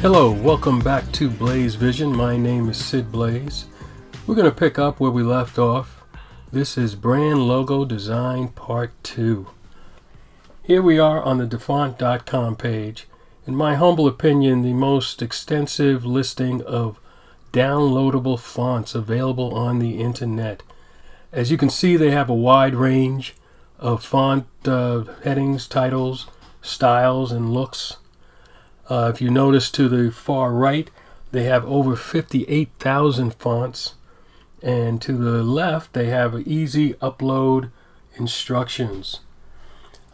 Hello, welcome back to Blaizevision. My name is Sid Blaize. We're going to pick up where we left off. This is Brand Logo Design Part 2. Here we are on the Dafont.com page. In my humble opinion, the most extensive listing of downloadable fonts available on the internet. As you can see, they have a wide range of font headings, titles, styles, and looks. If you notice to the far right, they have over 58,000 fonts, and to the left they have easy upload instructions.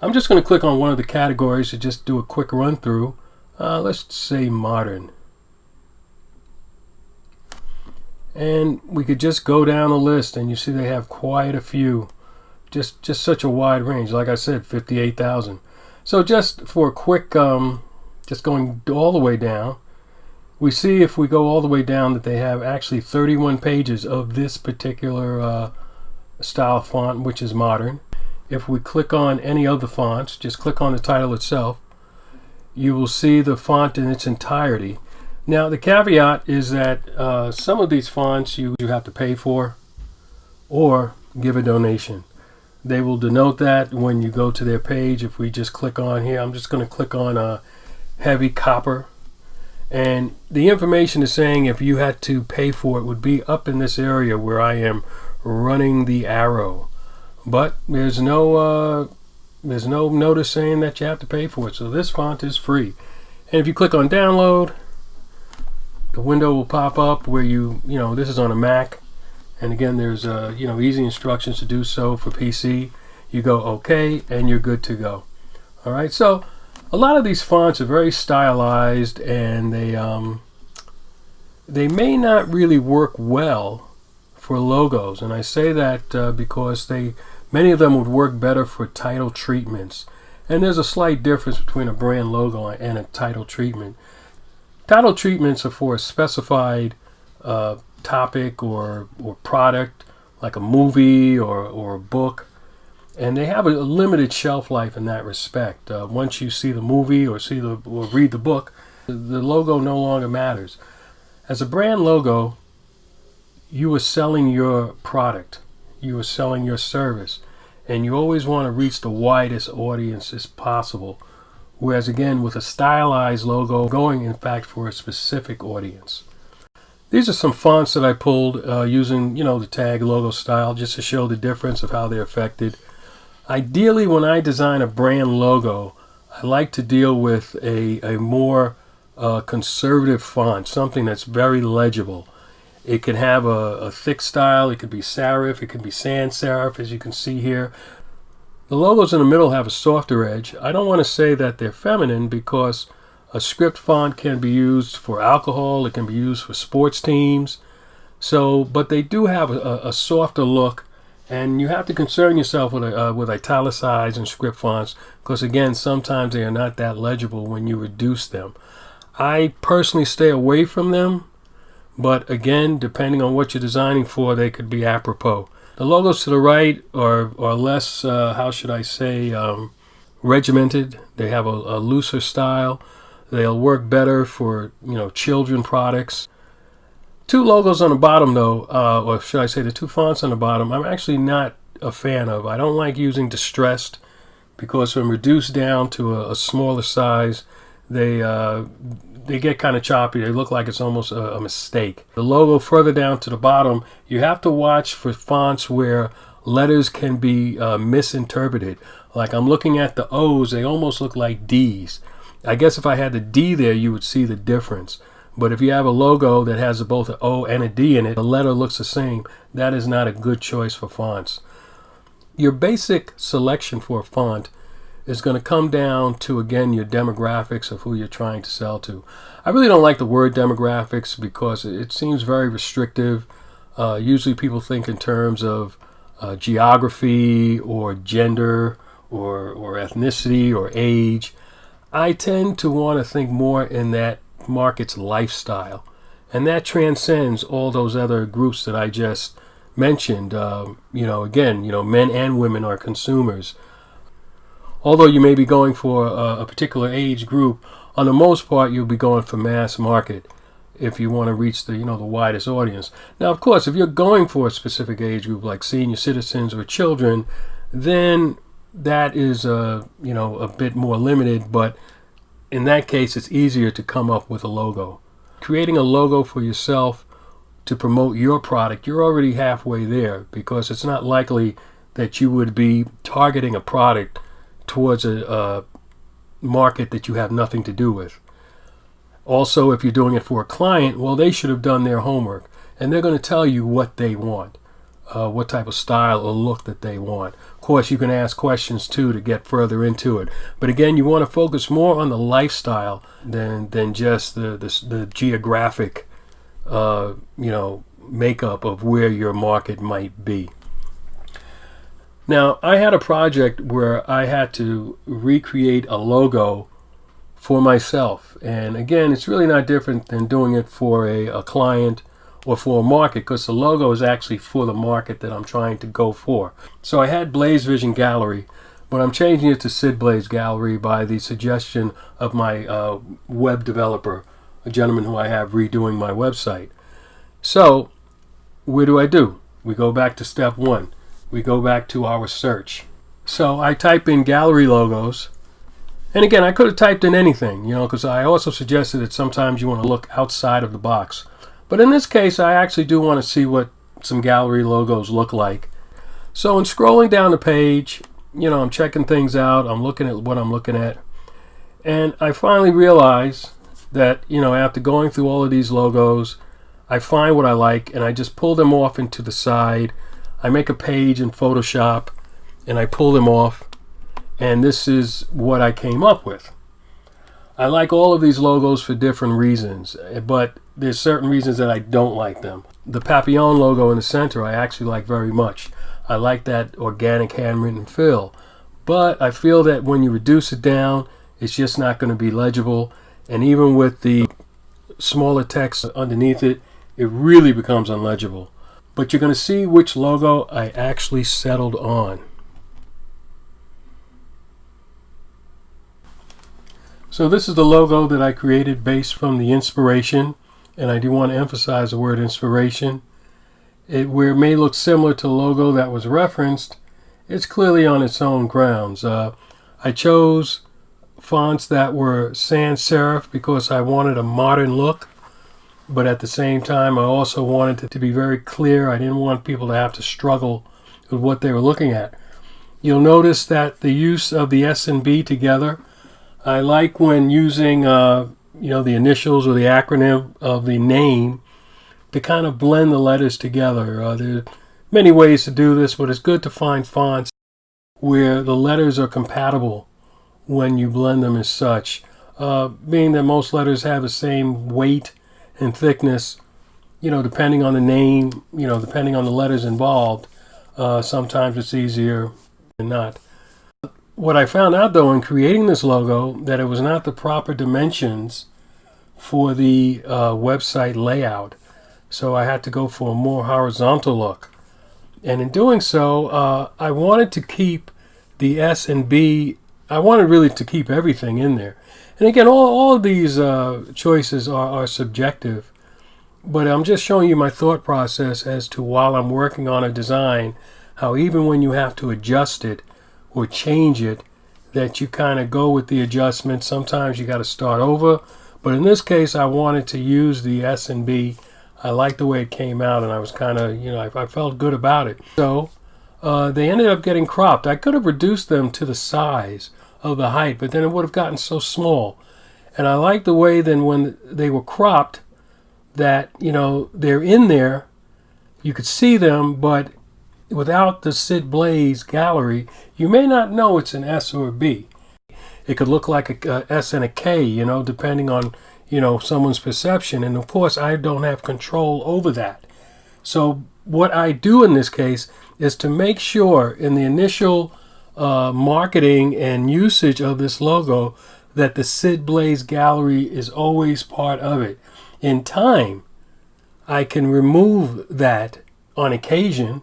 I'm just going to click on one of the categories to just do a quick run through. Let's say modern, and we could just go down the list, and you see they have quite a few, just such a wide range. Like I said, 58,000. So just for a quick just going all the way down, we see if we go all the way down that they have actually 31 pages of this particular style font, which is modern. If we click on any of the fonts, just click on the title itself, you will see the font in its entirety. Now the caveat is that some of these fonts you have to pay for or give a donation. They will denote that when you go to their page. If we just click on here, I'm just going to click on heavy copper, and the information is saying if you had to pay for it would be up in this area where I am running the arrow, but there's no notice saying that you have to pay for it. So this font is free, and if you click on download, the window will pop up where this is on a Mac, and again there's easy instructions to do so for PC. You go OK and you're good to go. All right, so a lot of these fonts are very stylized, and they may not really work well for logos, and I say that because many of them would work better for title treatments, and there's a slight difference between a brand logo and a title treatment. Title treatments are for a specified topic or product, like a movie or a book. And they have a limited shelf life in that respect. Once you see the movie or read the book, the logo no longer matters. As a brand logo, you are selling your product, you are selling your service, and you always want to reach the widest audience as possible. Whereas again, with a stylized logo, going in fact for a specific audience. These are some fonts that I pulled using the tag logo style, just to show the difference of how they're affected. Ideally, when I design a brand logo, I like to deal with a more conservative font, something that's very legible. It can have a thick style, it could be serif, it could be sans serif, as you can see here. The logos in the middle have a softer edge. I don't want to say that they're feminine, because a script font can be used for alcohol, it can be used for sports teams. But they do have a softer look. And you have to concern yourself with italicized and script fonts, because again, sometimes they are not that legible when you reduce them. I personally stay away from them, but again, depending on what you're designing for, they could be apropos. The logos to the right are less, regimented. They have a looser style. They'll work better for children products. Two logos on the bottom, though, or should I say the two fonts on the bottom, I'm actually not a fan of. I don't like using distressed, because when reduced down to a smaller size, they get kind of choppy. They look like it's almost a mistake. The logo further down to the bottom, you have to watch for fonts where letters can be misinterpreted. Like I'm looking at the O's, they almost look like D's. I guess if I had the D there, you would see the difference. But if you have a logo that has both an O and a D in it, the letter looks the same, that is not a good choice for fonts. Your basic selection for a font is going to come down to, again, your demographics of who you're trying to sell to. I really don't like the word demographics because it seems very restrictive. Usually people think in terms of geography or gender or ethnicity or age. I tend to want to think more in that market's lifestyle, and that transcends all those other groups that I just mentioned. Men and women are consumers. Although you may be going for a particular age group, on the most part, you'll be going for mass market if you want to reach the the widest audience. Now, of course, if you're going for a specific age group like senior citizens or children, then that is a bit more limited. But in that case, it's easier to come up with a logo. Creating a logo for yourself to promote your product, you're already halfway there, because it's not likely that you would be targeting a product towards a market that you have nothing to do with. Also, if you're doing it for a client, well, they should have done their homework, and they're going to tell you what they want, what type of style or look that they want. Of course, you can ask questions too to get further into it. But again, you want to focus more on the lifestyle than just the geographic makeup of where your market might be. Now, I had a project where I had to recreate a logo for myself. And again, it's really not different than doing it for a client or for a market, because the logo is actually for the market that I'm trying to go for. So I had Blaizevision Gallery, but I'm changing it to Sid Blaize Gallery by the suggestion of my web developer, a gentleman who I have redoing my website. So what do? We go back to step one. We go back to our search. So I type in gallery logos. And again, I could have typed in anything, because I also suggested that sometimes you want to look outside of the box. But in this case, I actually do want to see what some gallery logos look like. So in scrolling down the page, I'm checking things out. I'm looking at what I'm looking at. And I finally realize that, after going through all of these logos, I find what I like, and I just pull them off into the side. I make a page in Photoshop, and I pull them off. And this is what I came up with. I like all of these logos for different reasons, but there's certain reasons that I don't like them. The Papillon logo in the center I actually like very much. I like that organic handwritten feel, but I feel that when you reduce it down, it's just not going to be legible. And even with the smaller text underneath it, it really becomes unlegible. But you're going to see which logo I actually settled on. So this is the logo that I created based from the inspiration, and I do want to emphasize the word inspiration. Where it may look similar to the logo that was referenced, it's clearly on its own grounds. I chose fonts that were sans serif because I wanted a modern look, but at the same time I also wanted it to be very clear. I didn't want people to have to struggle with what they were looking at. You'll notice that the use of the S and B together, I like when using the initials or the acronym of the name to kind of blend the letters together. There are many ways to do this, but it's good to find fonts where the letters are compatible when you blend them as such. Being that most letters have the same weight and thickness, depending on the name, depending on the letters involved, sometimes it's easier than not. What I found out, though, in creating this logo, that it was not the proper dimensions for the website layout. So I had to go for a more horizontal look. And in doing so, I wanted to keep the S and B. I wanted really to keep everything in there. And again, all of these choices are subjective. But I'm just showing you my thought process as to, while I'm working on a design, how even when you have to adjust it or change it, that you kind of go with the adjustment. Sometimes you got to start over, but in this case I wanted to use the S and B. I liked the way it came out, and I was kind of, I felt good about it. So they ended up getting cropped. I could have reduced them to the size of the height, but then it would have gotten so small. And I like the way then when they were cropped that, they're in there, you could see them, but without the Sid Blaize Gallery, you may not know it's an S or a B. It could look like a S and a K, depending on, someone's perception. And of course, I don't have control over that. So what I do in this case is to make sure in the initial marketing and usage of this logo that the Sid Blaize Gallery is always part of it. In time, I can remove that on occasion,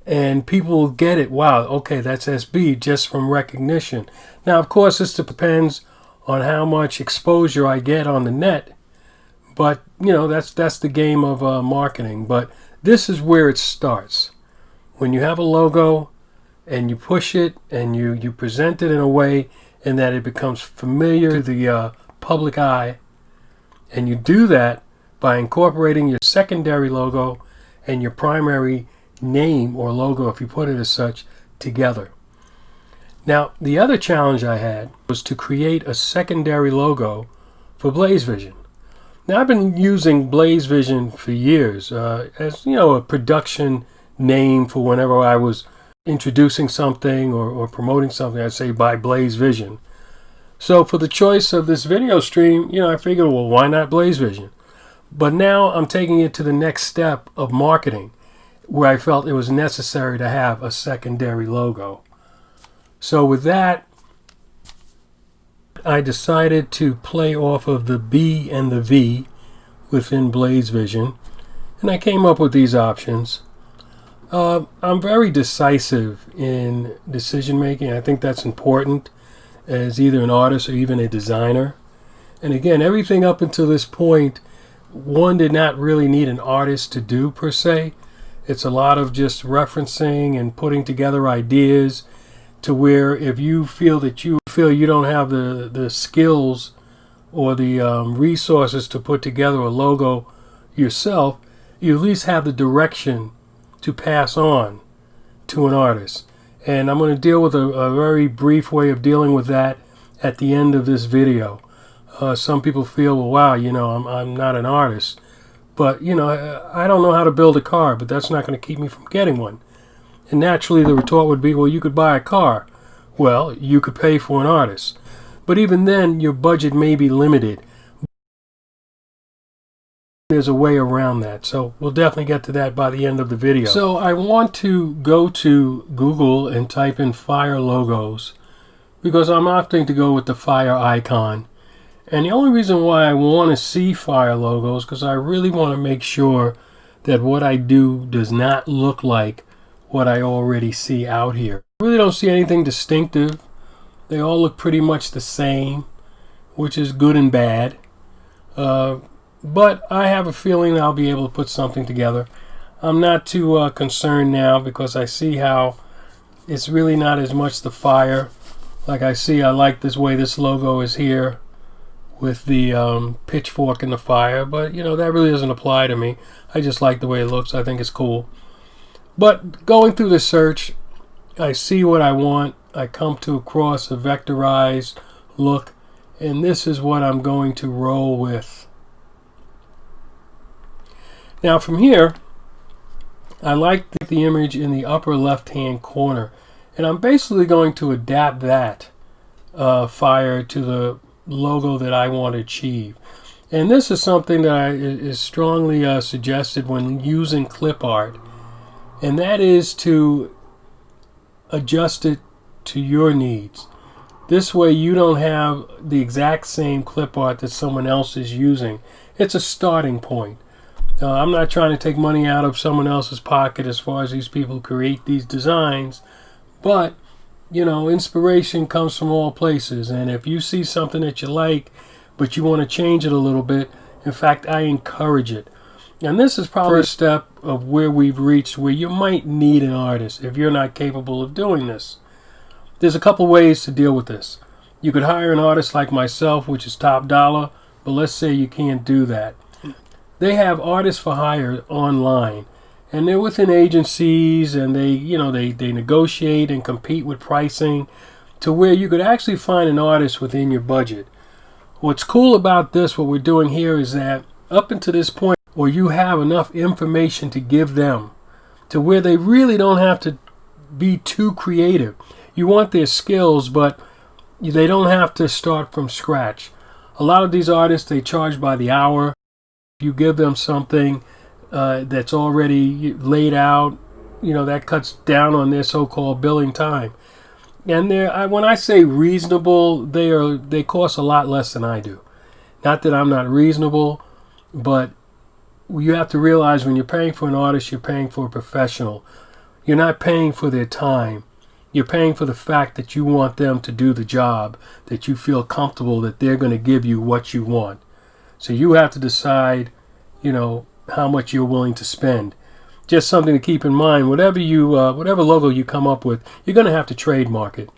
and people will get it. Wow, okay, that's SB, just from recognition. Now, of course, this depends on how much exposure I get on the net. But, that's the game of marketing. But this is where it starts. When you have a logo and you push it and you present it in a way and that it becomes familiar to the public eye, and you do that by incorporating your secondary logo and your primary name or logo, if you put it as such, together. Now, the other challenge I had was to create a secondary logo for Blaizevision. Now, I've been using Blaizevision for years as, a production name for whenever I was introducing something or promoting something. I'd say by Blaizevision. So for the choice of this video stream, I figured, well, why not Blaizevision? But now I'm taking it to the next step of marketing, where I felt it was necessary to have a secondary logo. So with that, I decided to play off of the B and the V within Blaizevision, and I came up with these options. I'm very decisive in decision making. I think that's important as either an artist or even a designer. And again, everything up until this point, one did not really need an artist to do per se. It's a lot of just referencing and putting together ideas, to where if you feel you don't have the skills or the resources to put together a logo yourself, you at least have the direction to pass on to an artist. And I'm going to deal with a very brief way of dealing with that at the end of this video. Some people feel, well, wow, I'm not an artist, but I don't know how to build a car, but that's not going to keep me from getting one. And naturally the retort would be, well, you could buy a car. Well, you could pay for an artist. But even then, your budget may be limited. There's a way around that. So we'll definitely get to that by the end of the video. So I want to go to Google and type in fire logos, because I'm opting to go with the fire icon. And the only reason why I want to see fire logos, because I really want to make sure that what I do does not look like what I already see out here. I really don't see anything distinctive. They all look pretty much the same, which is good and bad. But I have a feeling I'll be able to put something together. I'm not too concerned now, because I see how it's really not as much the fire. Like I like this way this logo is here with the pitchfork in the fire, but that really doesn't apply to me. I just like the way it looks. I think it's cool. But going through the search, I see what I want. I come across a vectorized look, and this is what I'm going to roll with. Now from here, I like the image in the upper left-hand corner, and I'm basically going to adapt that fire to the logo that I want to achieve. And this is something that is strongly suggested when using clip art. And that is to adjust it to your needs. This way you don't have the exact same clip art that someone else is using. It's a starting point. I'm not trying to take money out of someone else's pocket as far as these people who create these designs. But, inspiration comes from all places. And if you see something that you like, but you want to change it a little bit, in fact, I encourage it. And this is probably a step of where we've reached where you might need an artist if you're not capable of doing this. There's a couple ways to deal with this. You could hire an artist like myself, which is top dollar, but let's say you can't do that. They have artists for hire online, and they're within agencies, and they negotiate and compete with pricing to where you could actually find an artist within your budget. What's cool about this, what we're doing here, is that up until this point, or you have enough information to give them to where they really don't have to be too creative. You want their skills, but they don't have to start from scratch. A lot of these artists, they charge by the hour. You give them something that's already laid out, that cuts down on their so-called billing time. And when I say reasonable, they cost a lot less than I do. Not that I'm not reasonable, but you have to realize when you're paying for an artist, you're paying for a professional. You're not paying for their time. You're paying for the fact that you want them to do the job, that you feel comfortable that they're going to give you what you want. So you have to decide, how much you're willing to spend. Just something to keep in mind. Whatever logo you come up with, you're going to have to trademark it.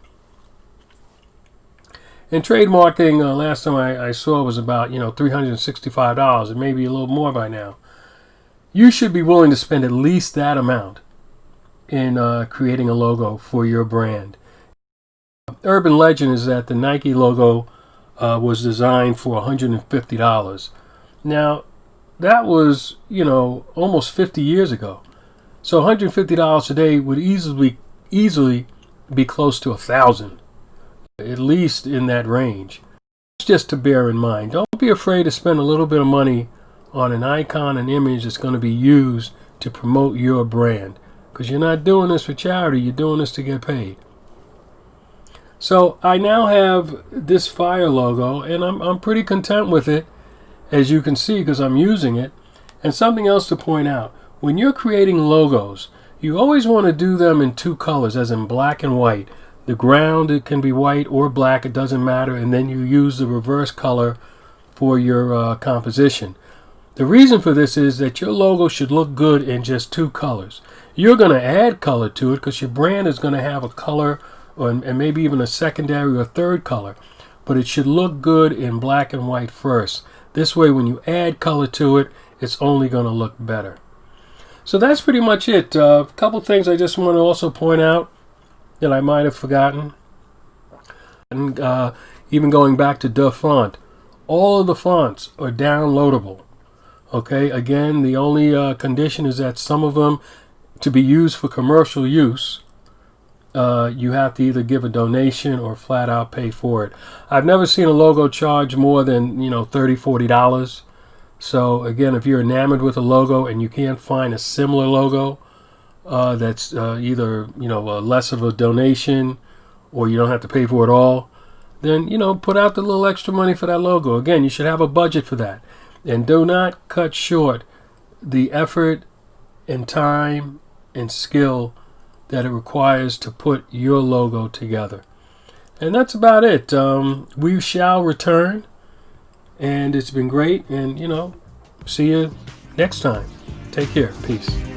And trademarking, last time I saw was about $365, and maybe a little more by now. You should be willing to spend at least that amount in creating a logo for your brand. Urban legend is that the Nike logo was designed for $150. Now, that was, almost 50 years ago. So $150 today would easily be close to $1,000, at least in that range. It's just to bear in mind. Don't be afraid to spend a little bit of money on an icon, an image that's going to be used to promote your brand. Because you're not doing this for charity, you're doing this to get paid. So I now have this fire logo, and I'm pretty content with it, as you can see, because I'm using it. And something else to point out, when you're creating logos, you always want to do them in two colors, as in black and white. The ground, it can be white or black, it doesn't matter, and then you use the reverse color for your composition. The reason for this is that your logo should look good in just two colors. You're going to add color to it because your brand is going to have a color and maybe even a secondary or third color. But it should look good in black and white first. This way, when you add color to it, it's only going to look better. So that's pretty much it. A couple things I just want to also point out that I might have forgotten. And even going back to the font, all of the fonts are downloadable. Okay, again, the only condition is that some of them, to be used for commercial use, you have to either give a donation or flat out pay for it. I've never seen a logo charge more than $30, $40. So again, if you're enamored with a logo and you can't find a similar logo that's either less of a donation or you don't have to pay for it all, then put out the little extra money for that logo. Again, you should have a budget for that. And do not cut short the effort and time and skill that it requires to put your logo together. And that's about it. We shall return. And it's been great. And, see you next time. Take care. Peace.